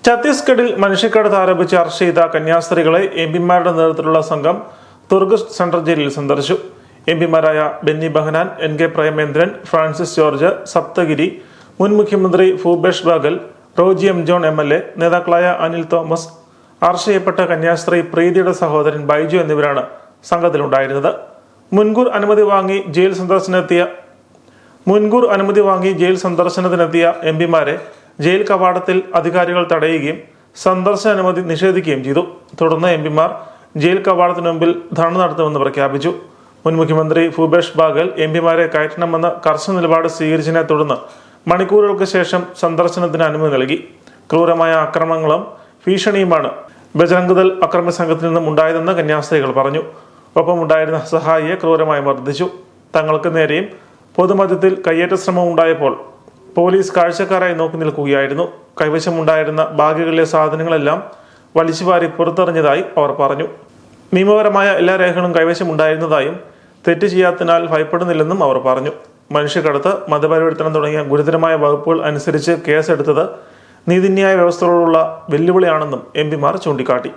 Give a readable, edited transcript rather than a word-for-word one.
ഛത്തീസ്ഗഡിൽ മനുഷ്യക്കടത്ത് ആരോപിച്ച് അറസ്റ്റ് ചെയ്ത കന്യാസ്ത്രീകളെ എംപിമാരുടെ നേതൃത്വത്തിലുള്ള സംഘം തുർഗ് സെൻട്രൽ ജയിലിൽ സന്ദർശിച്ചു. എംപിമാരായ ബെന്നി ബെഹനാൻ, എൻ കെ പ്രേമേന്ദ്രൻ, ഫ്രാൻസിസ് ജോർജ് സപ്തഗിരി, മുൻ മുഖ്യമന്ത്രി ഭൂപേഷ് ബാഗൽ, റോജി എം ജോൺ MLA, നേതാക്കളായ അനിൽ തോമസ്, അറസ്റ്റ് ചെയ്യപ്പെട്ട കന്യാസ്ത്രീ പ്രീതിയുടെ സഹോദരൻ ബൈജു എന്നിവരാണ് സംഘത്തിലുണ്ടായിരുന്നത്. മുൻകൂർ അനുമതി വാങ്ങി ജയിൽ സന്ദർശനത്തിനെത്തിയ എംപിമാരെ ജയിൽ കവാടത്തിൽ അധികാരികൾ തടയുകയും സന്ദർശന അനുമതി നിഷേധിക്കുകയും ചെയ്തു. തുടർന്ന് എംപിമാർ ജയിൽ കവാടത്തിനു മുമ്പിൽ ധർണ നടത്തുമെന്ന് പ്രഖ്യാപിച്ചു. മുൻ മുഖ്യമന്ത്രി ഭൂപേഷ് ബാഗൽ എംപിമാരെ കയറ്റണമെന്ന കർശന നിലപാട് സ്വീകരിച്ചതിനെ തുടർന്ന് മണിക്കൂറുകൾക്ക് ശേഷം സന്ദർശനത്തിന് അനുമതി നൽകി. ക്രൂരമായ ആക്രമണങ്ങളും ഭീഷണിയുമാണ് ബജ്രംഗ് ദൾ അക്രമി സംഘത്തിൽ നിന്നും ഉണ്ടായതെന്ന് കന്യാസ്ത്രീകൾ പറഞ്ഞു. ഒപ്പമുണ്ടായിരുന്ന സഹായിയെ ക്രൂരമായി മർദ്ദിച്ചു. തങ്ങൾക്ക് നേരെയും പൊതുമധ്യത്തിൽ കയ്യേറ്റ ശ്രമം ഉണ്ടായപ്പോൾ പോലീസ് കാഴ്ചക്കാരായി നോക്കി നിൽക്കുകയായിരുന്നു. കൈവശമുണ്ടായിരുന്ന ബാഗുകളിലെ സാധനങ്ങളെല്ലാം വലിച്ചുവാരി പുറത്തെറിഞ്ഞതായി അവർ പറഞ്ഞു. നിയമപരമായ എല്ലാ രേഖകളും കൈവശമുണ്ടായിരുന്നതായും തെറ്റ് ചെയ്യാത്തതിനാൽ ഭയപ്പെടുന്നില്ലെന്നും അവർ പറഞ്ഞു. മനുഷ്യക്കടത്ത്, മതപരിവർത്തനം തുടങ്ങിയ ഗുരുതരമായ വകുപ്പുകൾ അനുസരിച്ച് കേസെടുത്തത് നീതിന്യായ വ്യവസ്ഥയോടുള്ള വെല്ലുവിളിയാണെന്നും എംപിമാർ ചൂണ്ടിക്കാട്ടി.